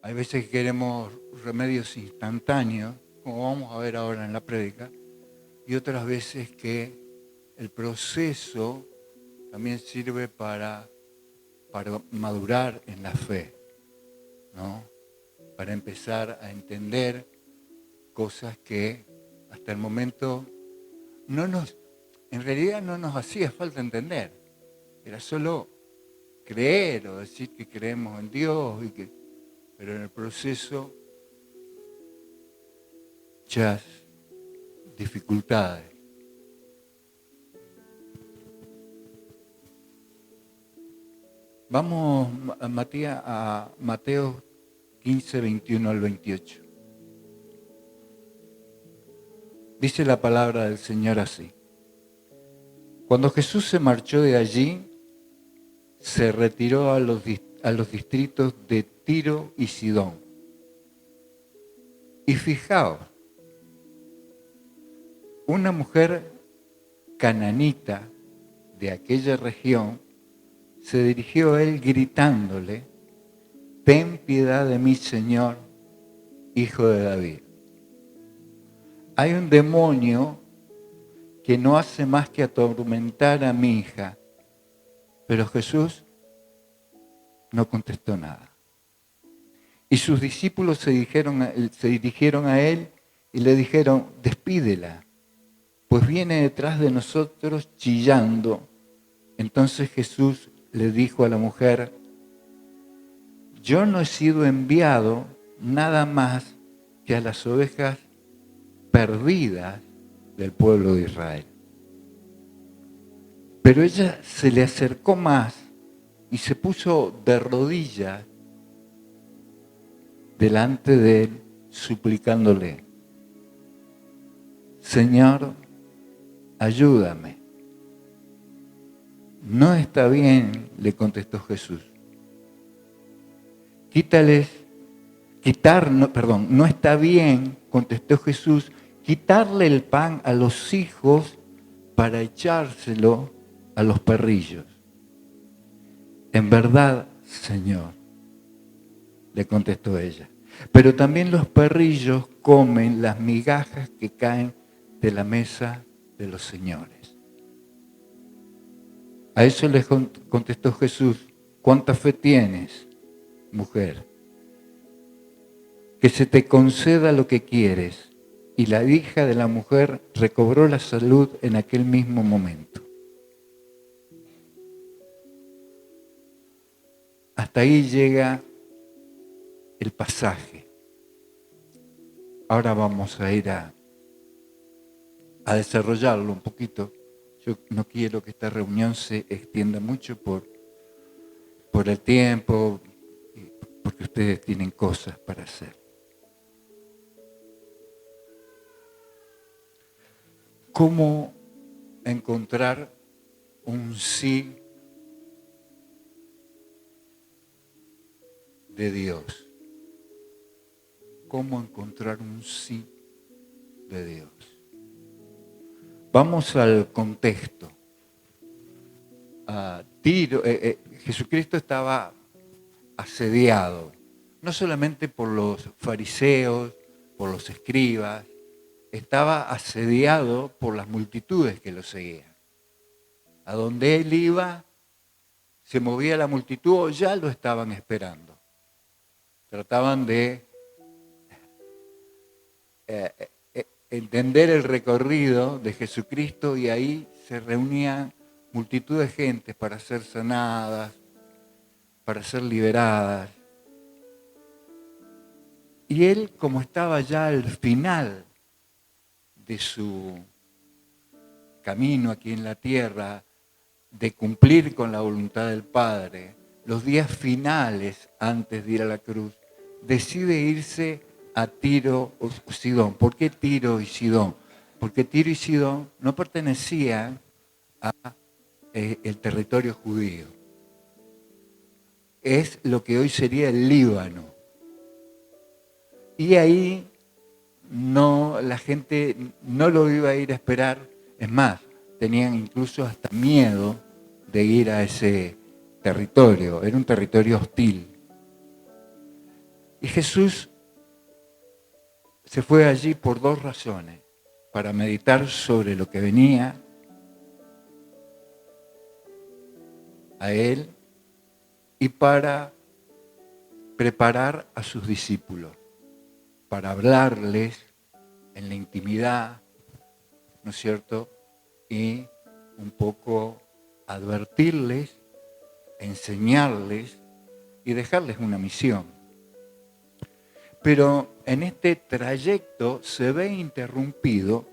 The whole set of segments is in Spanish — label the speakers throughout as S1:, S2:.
S1: Hay veces que queremos remedios instantáneos, como vamos a ver ahora en la prédica, y otras veces que el proceso también sirve para madurar en la fe, ¿no? Para empezar a entender cosas que hasta el momento en realidad no nos hacía falta entender. Era solo creer o decir que creemos en Dios, pero en el proceso muchas dificultades. Vamos, Matías, a Mateo 15, 21 al 28. Dice la palabra del Señor así. Cuando Jesús se marchó de allí, se retiró a los distritos de Tiro y Sidón. Y fijaos, una mujer cananita de aquella región se dirigió a él gritándole: ten piedad de mí, Señor, hijo de David. Hay un demonio que no hace más que atormentar a mi hija, pero Jesús no contestó nada. Y sus discípulos se dirigieron a él y le dijeron: despídela, pues viene detrás de nosotros chillando. Entonces Jesús le dijo a la mujer: yo no he sido enviado nada más que a las ovejas perdidas del pueblo de Israel. Pero ella se le acercó más y se puso de rodillas delante de él, suplicándole: Señor, ayúdame. No está bien, le contestó Jesús. No está bien, contestó Jesús, quitarle el pan a los hijos para echárselo a los perrillos. En verdad, Señor, le contestó ella, pero también los perrillos comen las migajas que caen de la mesa de los señores. A eso le contestó Jesús: ¿cuánta fe tienes, mujer? Que se te conceda lo que quieres. Y la hija de la mujer recobró la salud en aquel mismo momento. Hasta ahí llega el pasaje. Ahora vamos a ir a desarrollarlo un poquito. Yo no quiero que esta reunión se extienda mucho por el tiempo, porque ustedes tienen cosas para hacer. ¿Cómo encontrar un sí de Dios? ¿Cómo encontrar un sí de Dios? Vamos al contexto. Jesucristo estaba asediado, no solamente por los fariseos, por los escribas, estaba asediado por las multitudes que lo seguían. A donde él iba, se movía la multitud o ya lo estaban esperando. Trataban de entender el recorrido de Jesucristo y ahí se reunían multitud de gente para ser sanadas, para ser liberadas. Y él, como estaba ya al final de su camino aquí en la tierra, de cumplir con la voluntad del Padre, los días finales antes de ir a la cruz, decide irse a Tiro o Sidón. ¿Por qué Tiro y Sidón? Porque Tiro y Sidón no pertenecían a el territorio judío. Es lo que hoy sería el Líbano. Y ahí la gente no lo iba a ir a esperar. Es más, tenían incluso hasta miedo de ir a ese territorio. Era un territorio hostil. Y Jesús se fue allí por dos razones: para meditar sobre lo que venía a él y para preparar a sus discípulos, para hablarles en la intimidad, ¿no es cierto? Y un poco advertirles, enseñarles y dejarles una misión. Pero en este trayecto se ve interrumpido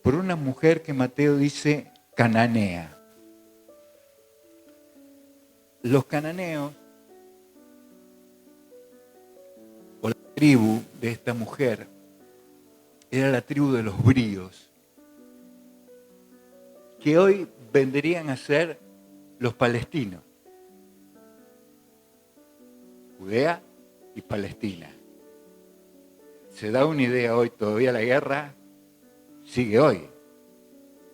S1: por una mujer que Mateo dice cananea. Los cananeos, o la tribu de esta mujer, era la tribu de los bríos, que hoy vendrían a ser los palestinos. Judea y Palestina. Se da una idea hoy, todavía la guerra sigue hoy,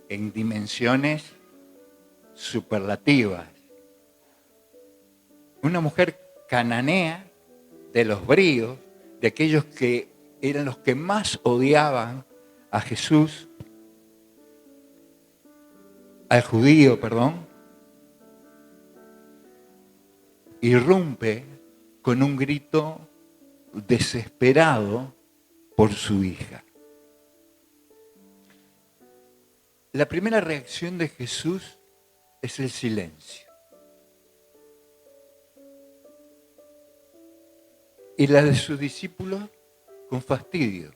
S1: en dimensiones superlativas. Una mujer cananea de los bríos, de aquellos que eran los que más odiaban a Jesús, al judío, irrumpe con un grito desesperado por su hija. La primera reacción de Jesús es el silencio. Y la de sus discípulos con fastidio.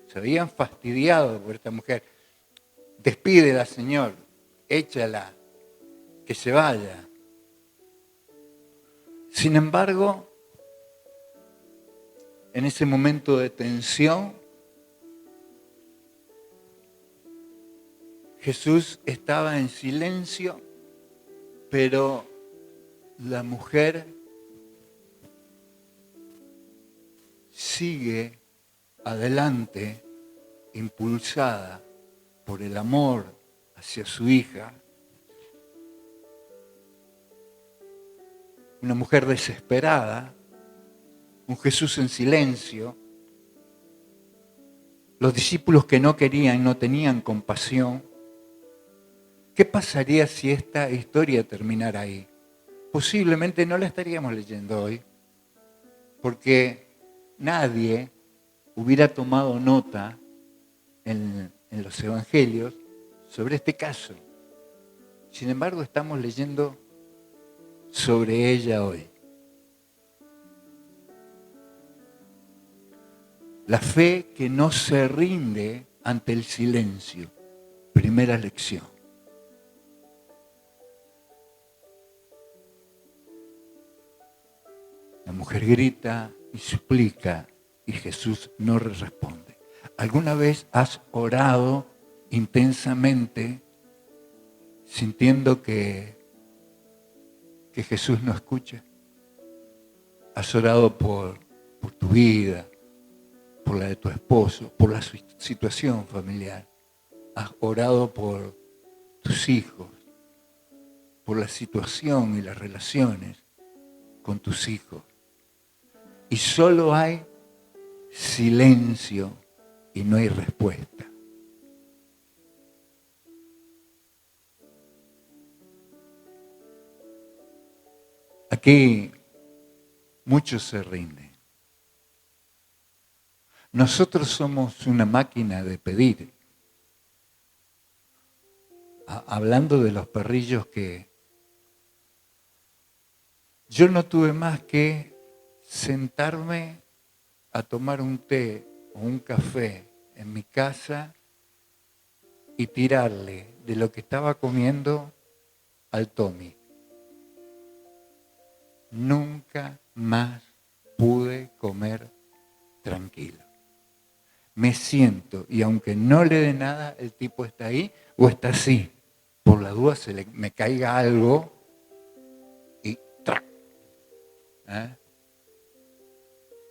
S1: Se habían fastidiado por esta mujer. Despídela, Señor, échala, que se vaya. Sin embargo, en ese momento de tensión, Jesús estaba en silencio, pero la mujer sigue adelante, impulsada por el amor hacia su hija. Una mujer desesperada, un Jesús en silencio. Los discípulos que no querían, no tenían compasión. ¿Qué pasaría si esta historia terminara ahí? Posiblemente no la estaríamos leyendo hoy, porque nadie hubiera tomado nota en los evangelios sobre este caso. Sin embargo, estamos leyendo sobre ella hoy. La fe que no se rinde ante el silencio. Primera lección. La mujer grita y suplica y Jesús no le responde. ¿Alguna vez has orado intensamente sintiendo que Jesús no escucha? ¿Has orado por tu vida, por la de tu esposo, por la situación familiar? ¿Has orado por tus hijos, por la situación y las relaciones con tus hijos? Y solo hay silencio y no hay respuesta. Aquí muchos se rinden. Nosotros somos una máquina de pedir. Hablando de los perrillos, que yo no tuve más que sentarme a tomar un té o un café en mi casa y tirarle de lo que estaba comiendo al Tommy. Nunca más pude comer tranquilo. Me siento y aunque no le dé nada, el tipo está ahí o está así. Por la duda me caiga algo y ¡trac!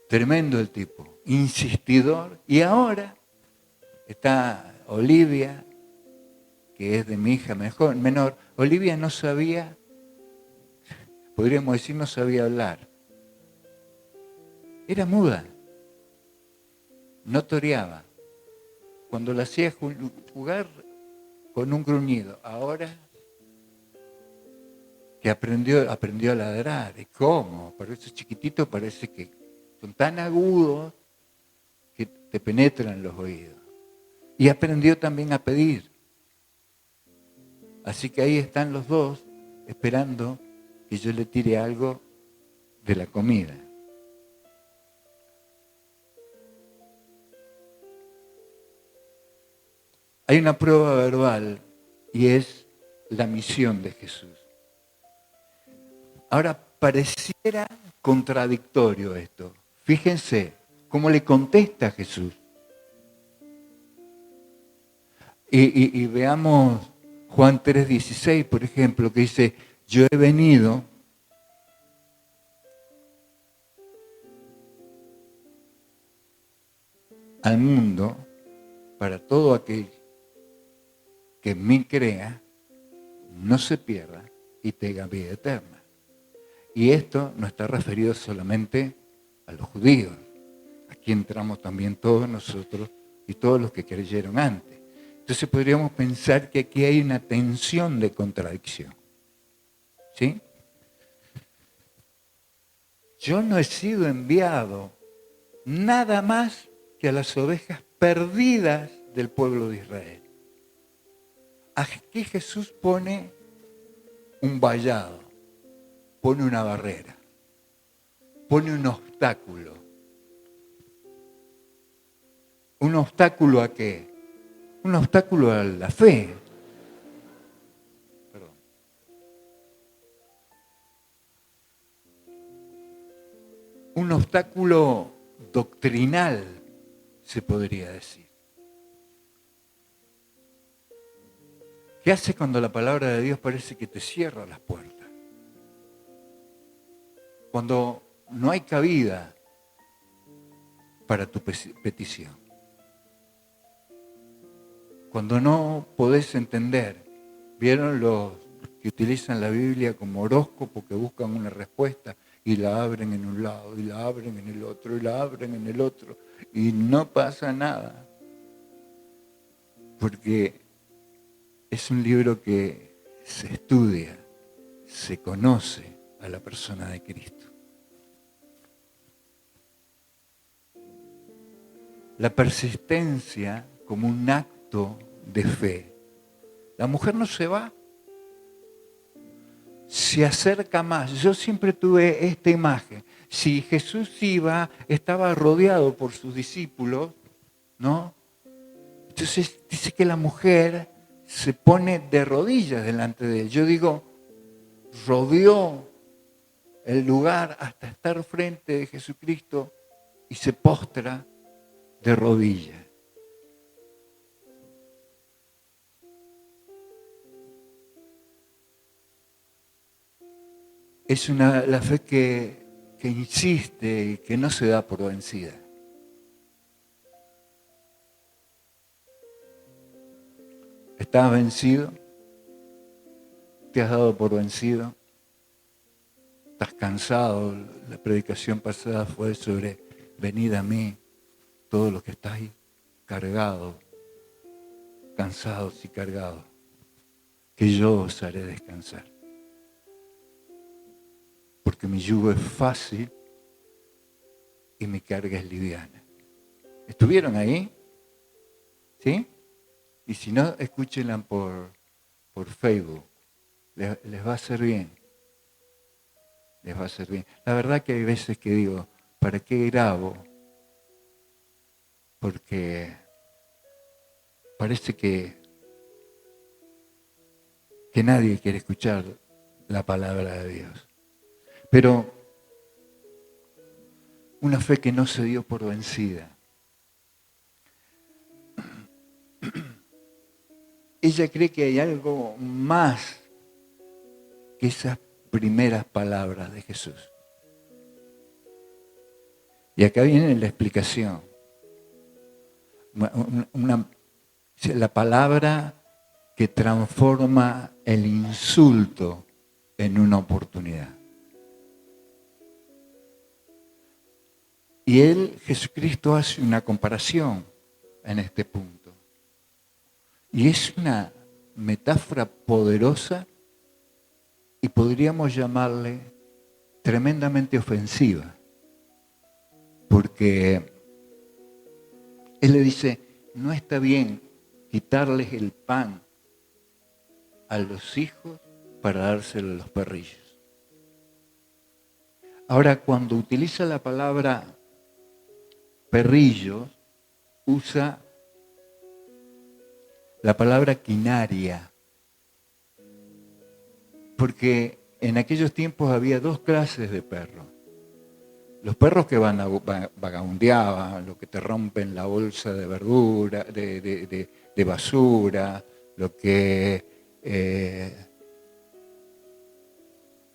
S1: Tremendo el tipo, insistidor. Y ahora está Olivia, que es de mi hija menor. Olivia no sabía, podríamos decir, no sabía hablar. Era muda, no toreaba. Cuando la hacía jugar con un gruñido, ahora que aprendió a ladrar. ¿Y cómo? Pero esos chiquititos parece que son tan agudos que te penetran los oídos. Y aprendió también a pedir. Así que ahí están los dos esperando que yo le tire algo de la comida. Hay una prueba verbal y es la misión de Jesús. Ahora, pareciera contradictorio esto. Fíjense cómo le contesta Jesús. Y veamos Juan 3:16, por ejemplo, que dice, yo he venido al mundo para todo aquel que en mí crea, no se pierda y tenga vida eterna. Y esto no está referido solamente a los judíos. Aquí entramos también todos nosotros y todos los que creyeron antes. Entonces podríamos pensar que aquí hay una tensión de contradicción. ¿Sí? Yo no he sido enviado nada más que a las ovejas perdidas del pueblo de Israel. Aquí Jesús pone un vallado, pone una barrera, pone un obstáculo. ¿Un obstáculo a qué? Un obstáculo a la fe. Perdón. Un obstáculo doctrinal, se podría decir. ¿Qué hace cuando la palabra de Dios parece que te cierra las puertas? Cuando no hay cabida para tu petición. Cuando no podés entender. ¿Vieron los que utilizan la Biblia como horóscopo, que buscan una respuesta y la abren en un lado, y la abren en el otro, y la abren en el otro, y no pasa nada? Porque es un libro que se estudia, se conoce a la persona de Cristo. La persistencia como un acto de fe. La mujer no se va, se acerca más. Yo siempre tuve esta imagen. Si Jesús iba, estaba rodeado por sus discípulos, ¿no? Entonces dice que la mujer se pone de rodillas delante de él. Yo digo, rodeó el lugar hasta estar frente de Jesucristo y se postra de rodillas. Es la fe que insiste y que no se da por vencida. ¿Estás vencido? ¿Te has dado por vencido? ¿Estás cansado? La predicación pasada fue sobre venid a mí, todos los que estáis cargados, cansados y cargados, que yo os haré descansar. Porque mi yugo es fácil y mi carga es liviana. ¿Estuvieron ahí? ¿Sí? Y si no, escúchenla por Facebook. Les va a hacer bien. Les va a hacer bien. La verdad que hay veces que digo, ¿para qué grabo? Porque parece que nadie quiere escuchar la palabra de Dios. Pero una fe que no se dio por vencida. Ella cree que hay algo más que esas primeras palabras de Jesús. Y acá viene la explicación. La palabra que transforma el insulto en una oportunidad. Y Jesucristo, hace una comparación en este punto. Y es una metáfora poderosa y podríamos llamarle tremendamente ofensiva. Porque Él le dice, no está bien quitarles el pan a los hijos para dárselo a los perrillos. Ahora, cuando utiliza la palabra perrillos, usa la palabra quinaria, porque en aquellos tiempos había dos clases de perros. Los perros que vagabundeaban, los que te rompen la bolsa de verdura, de basura, los que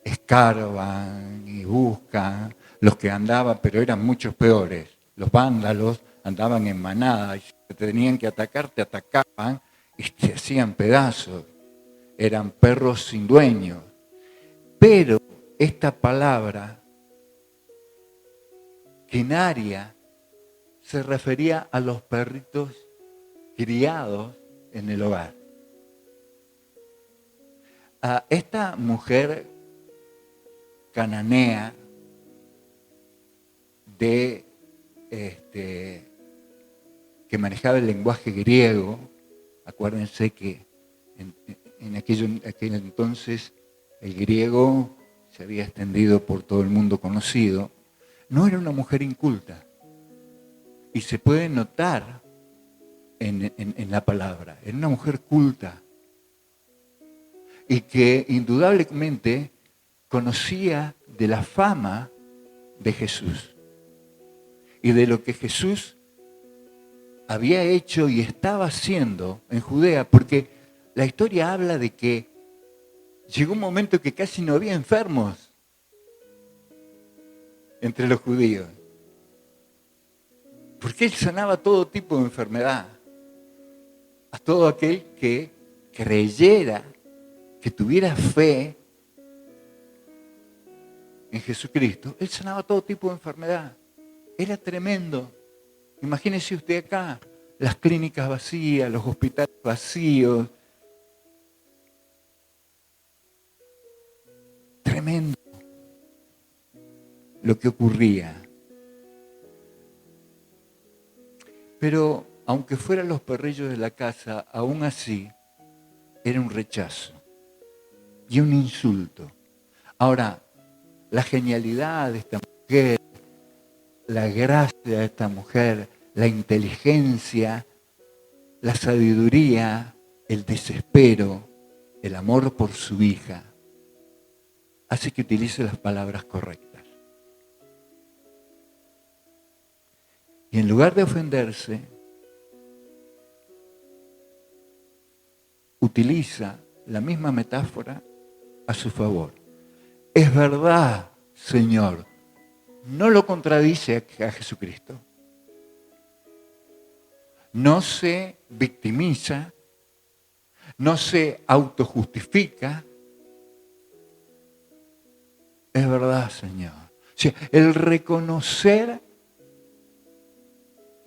S1: escarban y buscan, los que andaban, pero eran muchos peores. Los vándalos andaban en manada y si te tenían que atacar, te atacaban y te hacían pedazos. Eran perros sin dueño. Pero esta palabra quinaria se refería a los perritos criados en el hogar. A esta mujer cananea que manejaba el lenguaje griego, acuérdense que en aquel entonces el griego se había extendido por todo el mundo conocido, no era una mujer inculta. Y se puede notar en la palabra, era una mujer culta y que indudablemente conocía de la fama de Jesús y de lo que Jesús había hecho y estaba haciendo en Judea, porque la historia habla de que llegó un momento que casi no había enfermos entre los judíos, porque Él sanaba todo tipo de enfermedad, a todo aquel que creyera, que tuviera fe en Jesucristo. Él sanaba todo tipo de enfermedad. Era tremendo. Imagínese usted acá, las clínicas vacías, los hospitales vacíos. Tremendo lo que ocurría. Pero aunque fueran los perrillos de la casa, aún así era un rechazo y un insulto. Ahora, la genialidad de esta mujer, la gracia de esta mujer, la inteligencia, la sabiduría, el desespero, el amor por su hija, hace que utilice las palabras correctas. Y en lugar de ofenderse, utiliza la misma metáfora a su favor. Es verdad, Señor. No lo contradice a Jesucristo. No se victimiza, no se autojustifica. Es verdad, Señor. O sea, el reconocer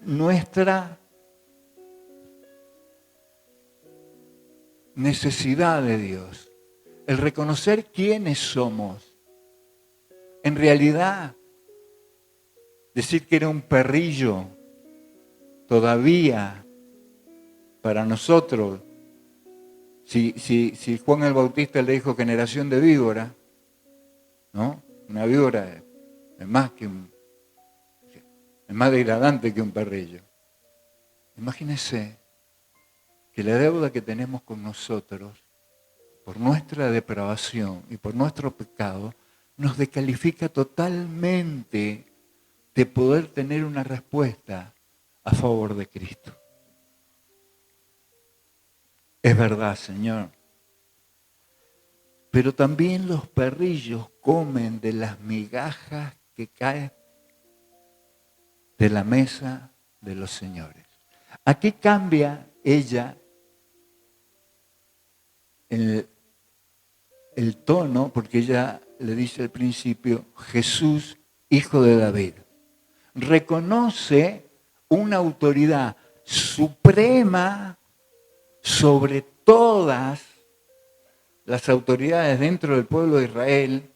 S1: nuestra necesidad de Dios, el reconocer quiénes somos. En realidad, decir que era un perrillo todavía para nosotros, si Juan el Bautista le dijo generación de víbora, ¿no? Una víbora es más degradante que un perrillo. Imagínense que la deuda que tenemos con nosotros, por nuestra depravación y por nuestro pecado, nos descalifica totalmente de poder tener una respuesta a favor de Cristo. Es verdad, Señor. Pero también los perrillos comen de las migajas que caen de la mesa de los señores. ¿A qué cambia ella el tono? Porque ella le dice al principio, Jesús, hijo de David. reconoce una autoridad suprema sobre todas las autoridades dentro del pueblo de Israel,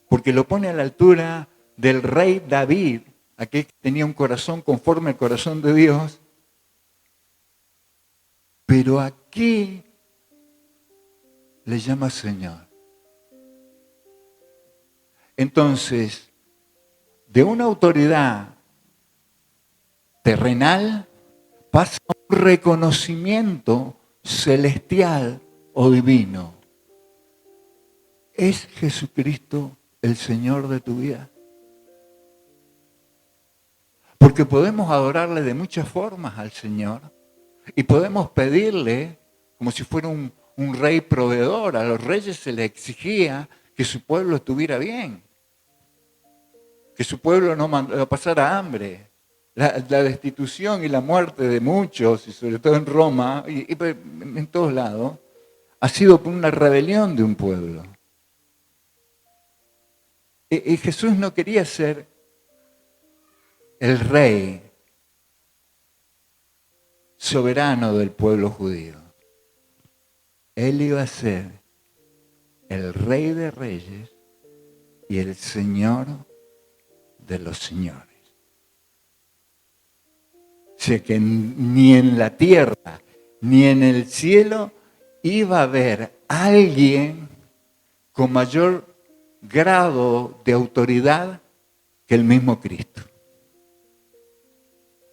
S1: porque lo pone a la altura del rey David, aquel que tenía un corazón conforme al corazón de Dios. Pero aquí le llama Señor. Entonces, de una autoridad terrenal pasa a un reconocimiento celestial o divino. ¿Es Jesucristo el Señor de tu vida? Porque podemos adorarle de muchas formas al Señor y podemos pedirle como si fuera un rey proveedor. A los reyes se les exigía que su pueblo estuviera bien, que su pueblo no pasara hambre. La destitución y la muerte de muchos, y sobre todo en Roma y en todos lados, ha sido por una rebelión de un pueblo. Y Jesús no quería ser el rey soberano del pueblo judío. Él iba a ser el rey de reyes y el señor de los señores. O sea que ni en la tierra ni en el cielo iba a haber alguien con mayor grado de autoridad que el mismo Cristo.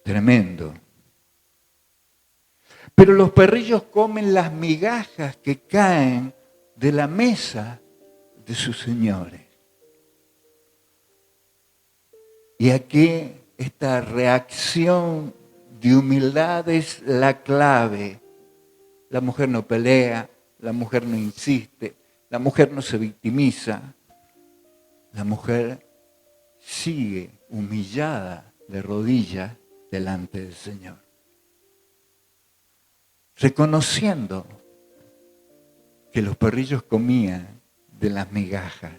S1: Tremendo. Pero los perrillos comen las migajas que caen de la mesa de sus señores. Y aquí esta reacción de humildad es la clave. La mujer no pelea, la mujer no insiste, la mujer no se victimiza. La mujer sigue humillada de rodillas delante del Señor, reconociendo que los perrillos comían de las migajas,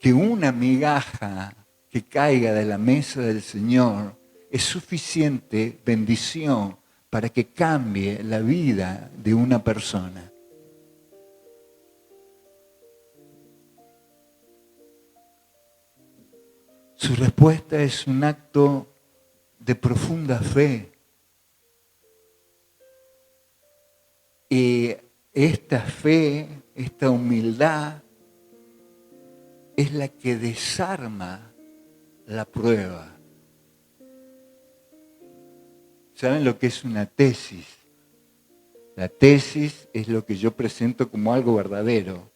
S1: que una migaja que caiga de la mesa del Señor es suficiente bendición para que cambie la vida de una persona. Su respuesta es un acto de profunda fe. Y esta fe, esta humildad, es la que desarma la prueba. ¿Saben lo que es una tesis? La tesis es lo que yo presento como algo verdadero.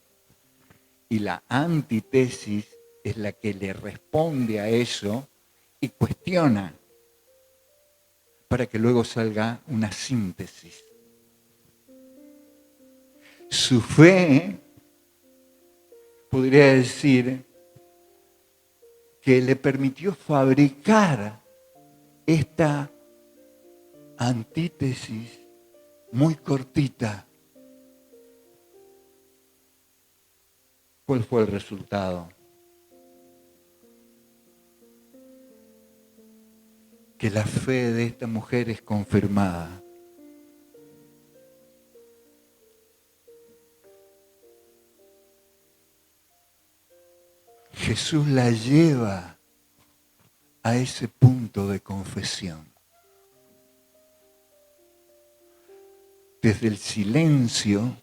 S1: Y la antítesis es la que le responde a eso y cuestiona para que luego salga una síntesis. Su fe, podría decir, que le permitió fabricar esta antítesis muy cortita. ¿Cuál fue el resultado? Que la fe de esta mujer es confirmada. Jesús la lleva a ese punto de confesión. Desde el silencio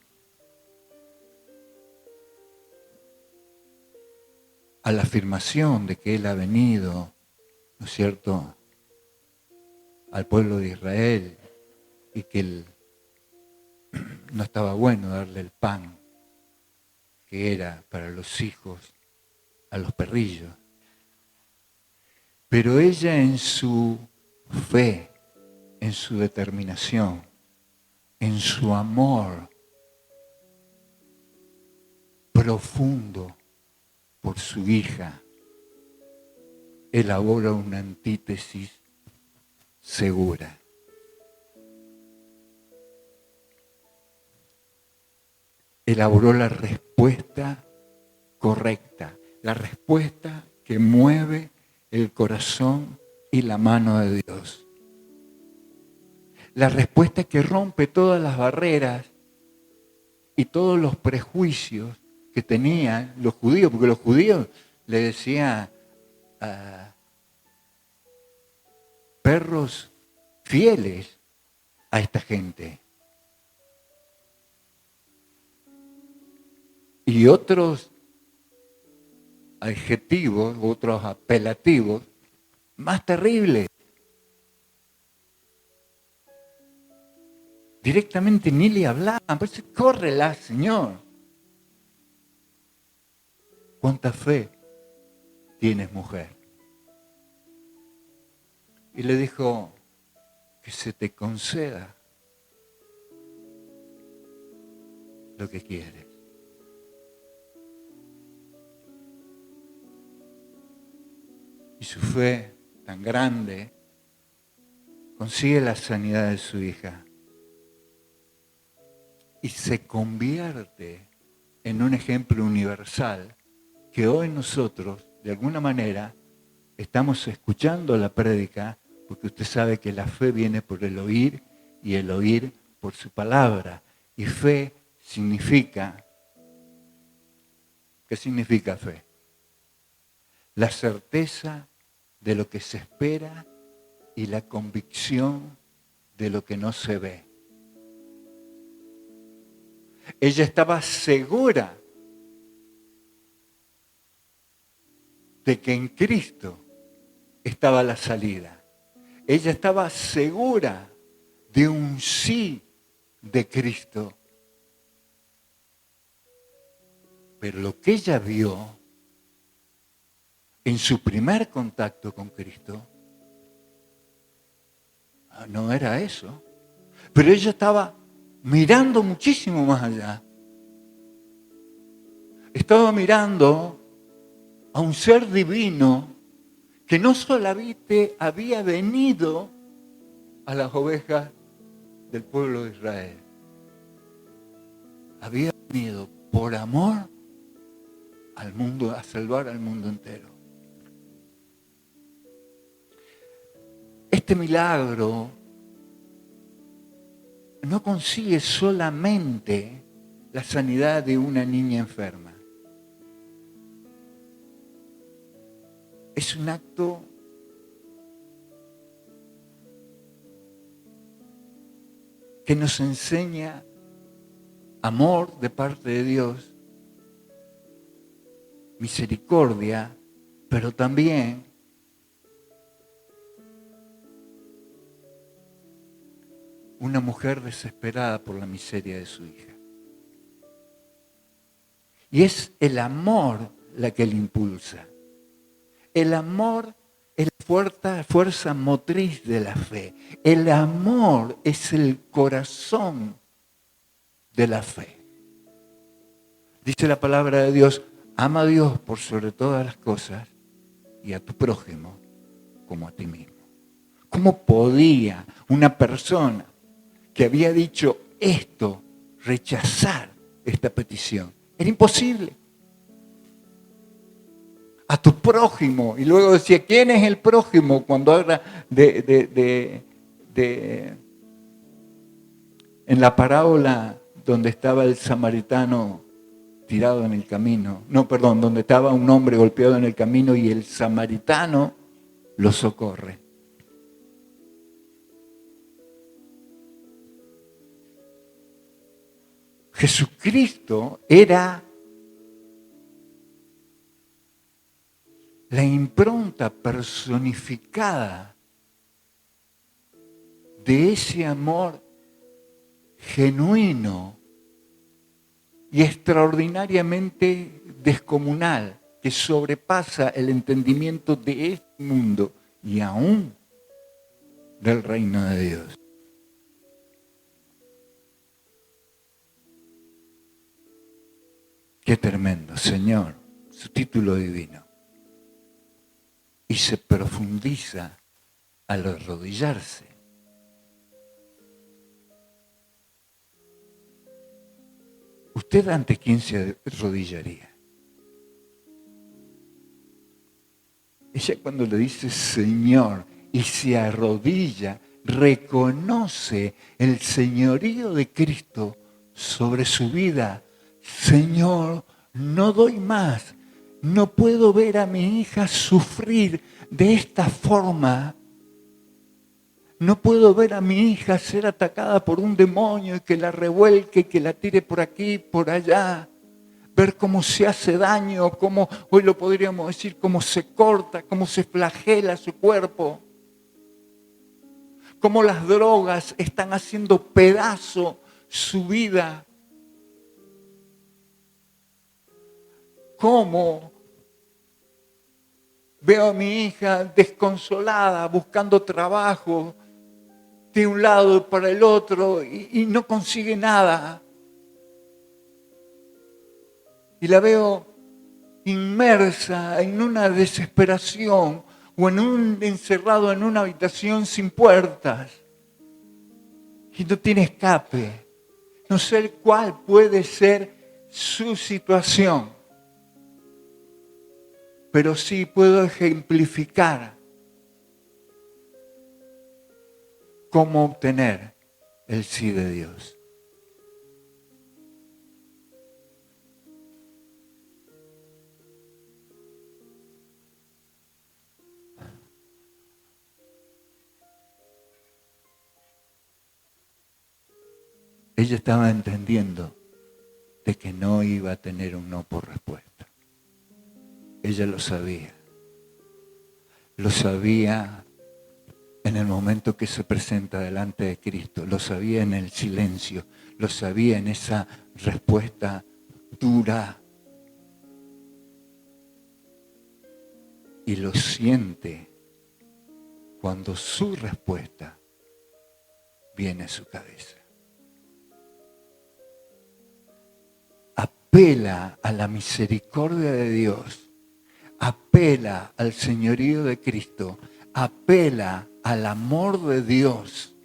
S1: a la afirmación de que Él ha venido, ¿no es cierto?, al pueblo de Israel y que Él no estaba bueno darle el pan que era para los hijos a los perrillos. Pero ella en su fe, en su determinación, en su amor profundo por su hija, elabora una antítesis segura. Elaboró la respuesta correcta, la respuesta que mueve el corazón y la mano de Dios. La respuesta que rompe todas las barreras y todos los prejuicios que tenían los judíos, porque los judíos le decían perros fieles a esta gente. Y otros adjetivos, otros apelativos, más terribles. Directamente ni le hablaban, pues córrela, Señor. ¿Cuánta fe tienes, mujer? Y le dijo, que se te conceda lo que quieres. Y su fe tan grande consigue la sanidad de su hija y se convierte en un ejemplo universal que hoy nosotros, de alguna manera, estamos escuchando la prédica, porque usted sabe que la fe viene por el oír y el oír por su palabra. Y fe significa, ¿qué significa fe? La certeza de lo que se espera y la convicción de lo que no se ve. Ella estaba segura de que en Cristo estaba la salida. Ella estaba segura de un sí de Cristo. Pero lo que ella vio en su primer contacto con Cristo no era eso. Pero ella estaba mirando muchísimo más allá. Estaba mirando a un ser divino que no solamente había venido a las ovejas del pueblo de Israel, había venido por amor al mundo, a salvar al mundo entero. Este milagro no consigue solamente la sanidad de una niña enferma. Es un acto que nos enseña amor de parte de Dios, misericordia, pero también una mujer desesperada por la miseria de su hija. Y es el amor la que le impulsa. El amor es la fuerza motriz de la fe. El amor es el corazón de la fe. Dice la palabra de Dios, ama a Dios por sobre todas las cosas y a tu prójimo como a ti mismo. ¿Cómo podía una persona que había dicho esto rechazar esta petición? Era imposible. A tu prójimo. Y luego decía, ¿quién es el prójimo? Cuando habla en la parábola donde estaba el samaritano tirado en el camino. No, perdón, donde estaba un hombre golpeado en el camino y el samaritano lo socorre. Jesucristo era la impronta personificada de ese amor genuino y extraordinariamente descomunal que sobrepasa el entendimiento de este mundo y aún del reino de Dios. Qué tremendo, Señor, su título divino. Y se profundiza al arrodillarse. ¿Usted ante quién se arrodillaría? ella cuando le dice Señor y se arrodilla, reconoce el señorío de Cristo sobre su vida. Señor, no doy más. No puedo ver a mi hija sufrir de esta forma. No puedo ver a mi hija ser atacada por un demonio y que la revuelque, que la tire por aquí, por allá. Ver cómo se hace daño, cómo, hoy lo podríamos decir, cómo se corta, cómo se flagela su cuerpo. Cómo las drogas están haciendo pedazo su vida. Cómo veo a mi hija desconsolada, buscando trabajo, de un lado para el otro y no consigue nada. Y la veo inmersa en una desesperación o encerrado en una habitación sin puertas y no tiene escape. No sé cuál puede ser su situación, pero sí puedo ejemplificar cómo obtener el sí de Dios. Ella estaba entendiendo de que no iba a tener un no por respuesta. Ella lo sabía. Lo sabía en el momento que se presenta delante de Cristo. Lo sabía en el silencio. Lo sabía en esa respuesta dura. Y lo siente cuando su respuesta viene a su cabeza. Apela a la misericordia de Dios, apela al señorío de Cristo, apela al amor de Dios.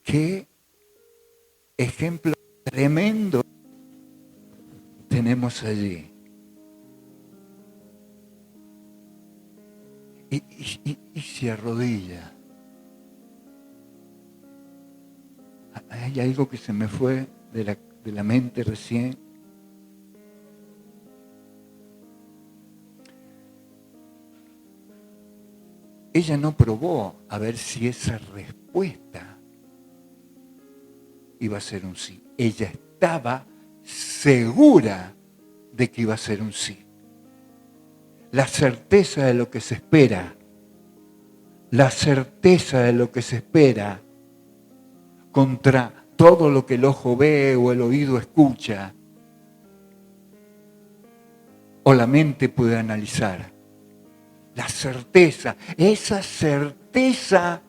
S1: Qué ejemplo tremendo tenemos allí. Y se arrodilla. Hay algo que se me fue de la mente recién. Ella no probó a ver si esa respuesta iba a ser un sí. Ella estaba segura de que iba a ser un sí. La certeza de lo que se espera. La certeza de lo que se espera contra todo lo que el ojo ve o el oído escucha o la mente puede analizar. La certeza, esa certeza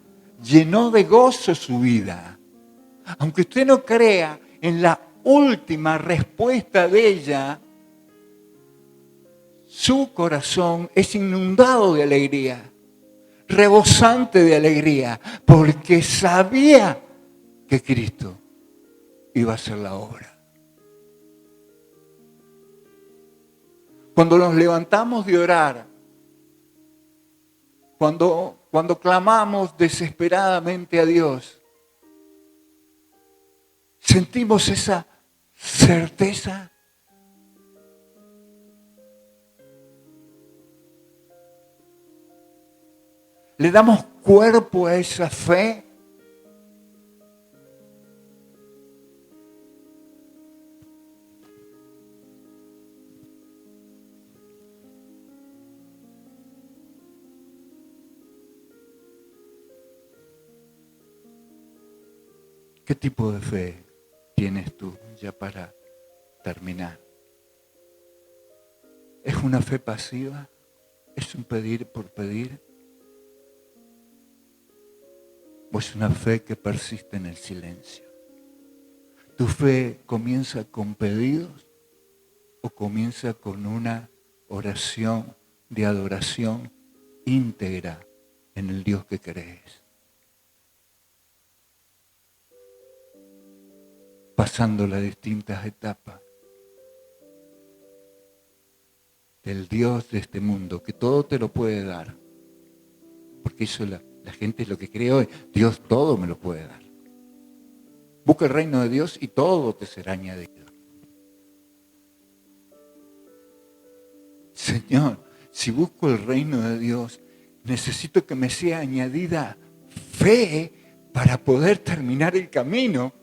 S1: llenó de gozo su vida. Aunque usted no crea en la última respuesta de ella, su corazón es inundado de alegría, rebosante de alegría, porque sabía que Cristo iba a hacer la obra. Cuando nos levantamos de orar, cuando clamamos desesperadamente a Dios, sentimos esa certeza. Le damos cuerpo a esa fe. ¿Qué tipo de fe tienes tú ya para terminar? ¿Es una fe pasiva? ¿Es un pedir por pedir? ¿O es una fe que persiste en el silencio? ¿Tu fe comienza con pedidos o comienza con una oración de adoración íntegra en el Dios que crees? Pasando las distintas etapas. del Dios de este mundo, que todo te lo puede dar. Porque eso la gente es lo que cree hoy. Dios todo me lo puede dar. Busca el reino de Dios y todo te será añadido. Señor, si busco el reino de Dios, necesito que me sea añadida fe para poder terminar el camino.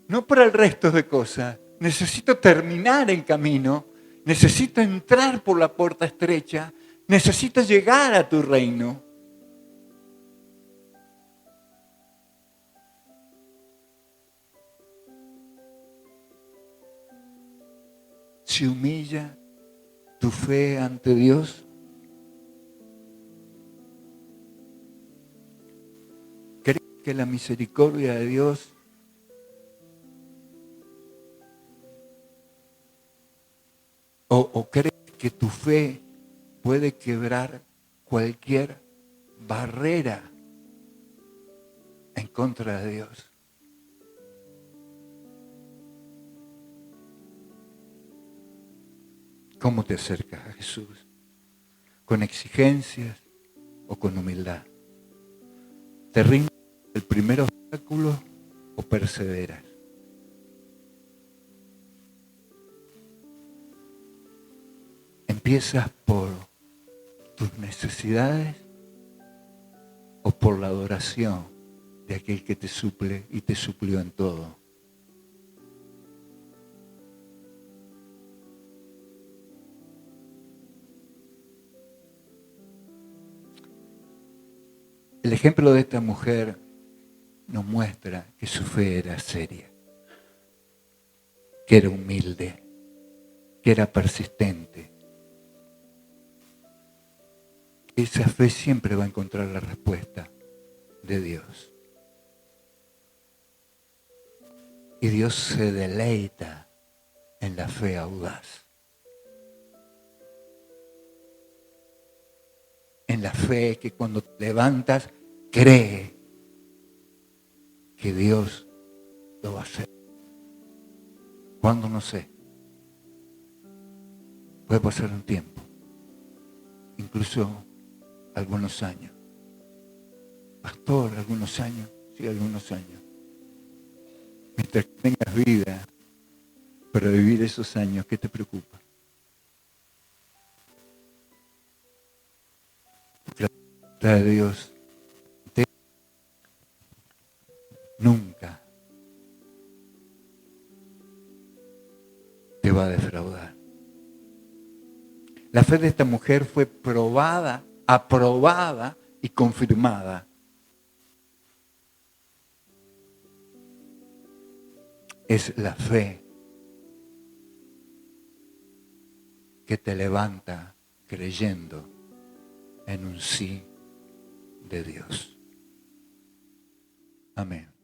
S1: No para el resto de cosas. Necesito terminar el camino. Necesito entrar por la puerta estrecha. Necesito llegar a tu reino. ¿Se humilla tu fe ante Dios? ¿Crees que la misericordia de Dios o crees que tu fe puede quebrar cualquier barrera en contra de Dios? ¿Cómo te acercas a Jesús? ¿Con exigencias o con humildad? ¿Te rindes el primer obstáculo o perseveras? ¿Empiezas por tus necesidades o por la adoración de aquel que te suple y te suplió en todo? El ejemplo de esta mujer nos muestra que su fe era seria, que era humilde, que era persistente. Esa fe siempre va a encontrar la respuesta de Dios. Y Dios se deleita en la fe audaz. En la fe que cuando te levantas, cree que Dios lo va a hacer. ¿Cuándo? No sé. Puede pasar un tiempo, incluso algunos años. Pastor, algunos años, sí, algunos años. Mientras que tengas vida para vivir esos años, ¿qué te preocupa? Porque la voluntad de Dios nunca te va a defraudar. La fe de esta mujer fue probada, aprobada y confirmada. Es la fe que te levanta creyendo en un sí de Dios. Amén.